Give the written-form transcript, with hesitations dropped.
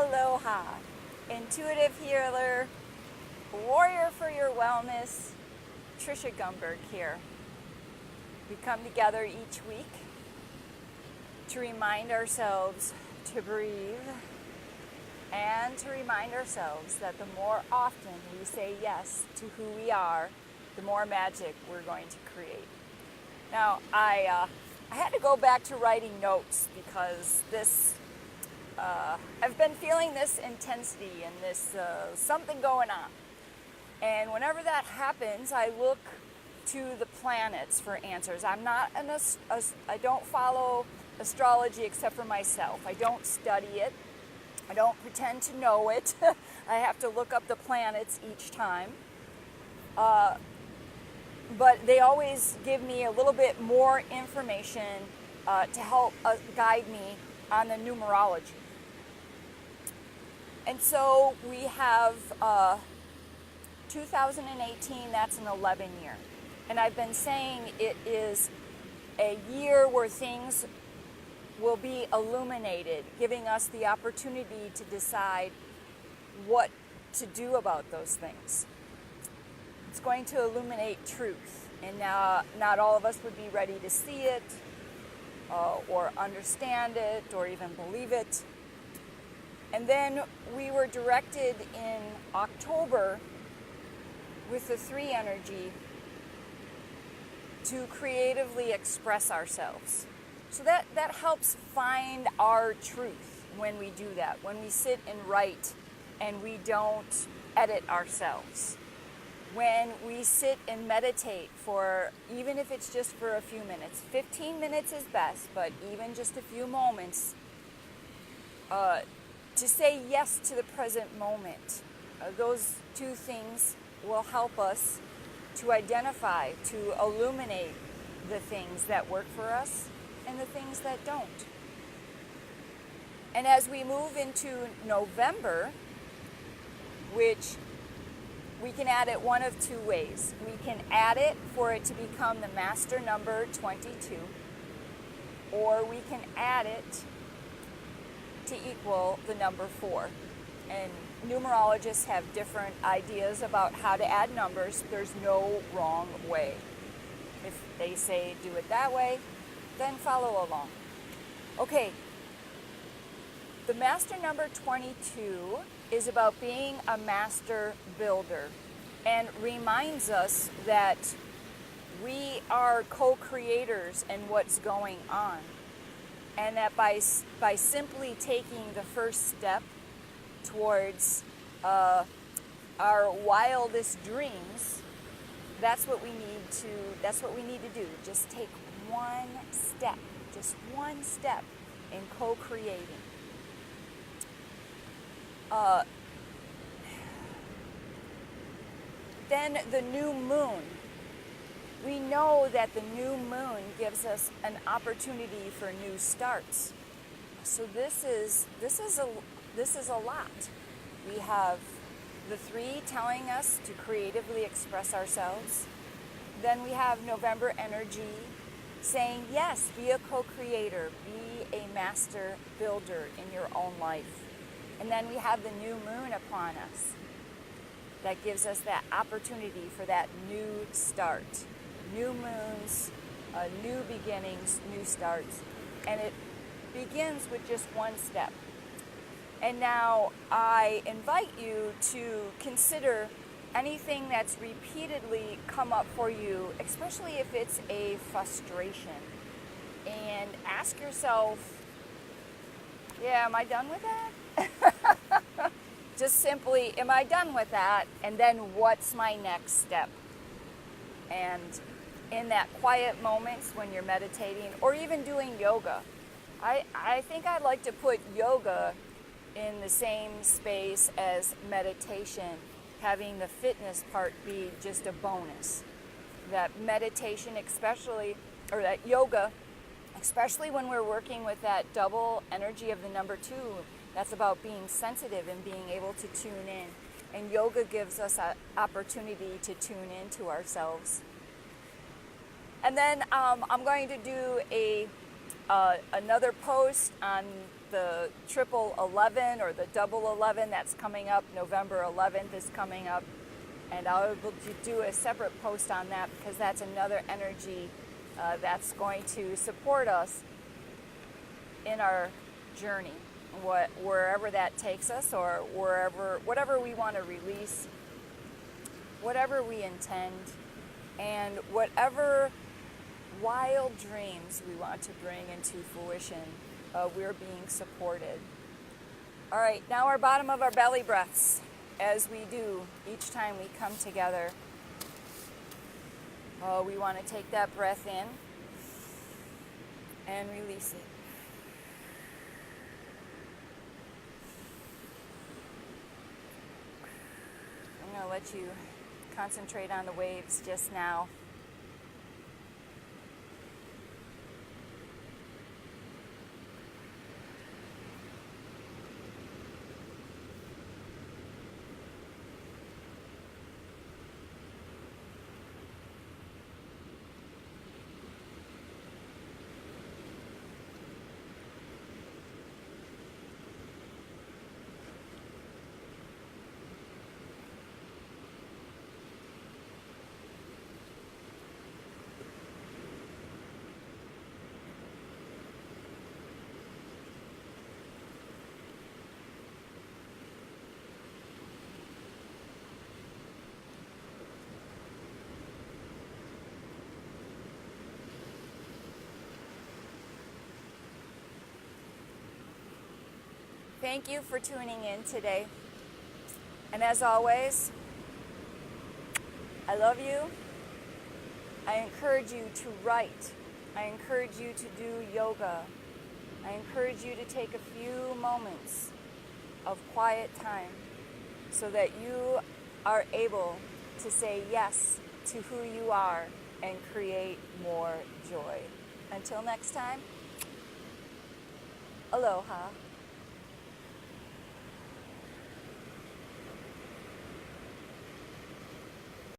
Aloha, intuitive healer, warrior for your wellness, Tricia Gunberg here. We come together each week to remind ourselves to breathe and to remind ourselves that the more often we say yes to who we are, the more magic we're going to create. Now, I had to go back to writing notes because I've been feeling this intensity and this something going on. And whenever that happens, I look to the planets for answers. I don't follow astrology except for myself. I don't study it. I don't pretend to know it. I have to look up the planets each time. But they always give me a little bit more information to help guide me on the numerology. And so we have 2018, that's an 11 year. And I've been saying it is a year where things will be illuminated, giving us the opportunity to decide what to do about those things. It's going to illuminate truth, and not all of us would be ready to see it, or understand it, or even believe it. And then we were directed in October with the 3 energy to creatively express ourselves. So that helps find our truth when we do that, when we sit and write and we don't edit ourselves. When we sit and meditate for, even if it's just for a few minutes, 15 minutes is best, but even just a few moments, to say yes to the present moment. Those 2 things will help us to identify, to illuminate the things that work for us and the things that don't. And as we move into November, which we can add it one of 2 ways. We can add it for it to become the master number 22, or we can add it to equal the number 4. And numerologists have different ideas about how to add numbers. There's no wrong way. If they say do it that way, then follow along. Okay, the master number 22 is about being a master builder and reminds us that we are co-creators in what's going on. And that by simply taking the first step towards our wildest dreams, that's what we need to do. Just take just one step in co-creating. Then the new moon. We know that the new moon gives us an opportunity for new starts. So this is a lot. We have the 3 telling us to creatively express ourselves. Then we have November energy saying, yes, be a co-creator, be a master builder in your own life. And then we have the new moon upon us that gives us that opportunity for that new start. New moons, new beginnings, new starts. And it begins with just one step. And now I invite you to consider anything that's repeatedly come up for you, especially if it's a frustration. And ask yourself, yeah, am I done with that? Just simply, am I done with that? And then what's my next step? And in that quiet moments when you're meditating or even doing yoga, I think I'd like to put yoga in the same space as meditation, having the fitness part be just a bonus. That meditation especially, or that yoga, especially when we're working with that double energy of the number 2, that's about being sensitive and being able to tune in. And yoga gives us an opportunity to tune into ourselves. And then I'm going to do a another post on the 1111 or the 1111 that's coming up. November 11th is coming up, and I'll be able to do a separate post on that because that's another energy that's going to support us in our journey, wherever that takes us, or whatever we want to release, whatever we intend, and whatever wild dreams we want to bring into fruition, we're being supported. All right, now our bottom of our belly breaths, as we do each time we come together. We want to take that breath in and release it. I'm going to let you concentrate on the waves just now. Thank you for tuning in today. And as always, I love you. I encourage you to write. I encourage you to do yoga. I encourage you to take a few moments of quiet time so that you are able to say yes to who you are and create more joy. Until next time, aloha.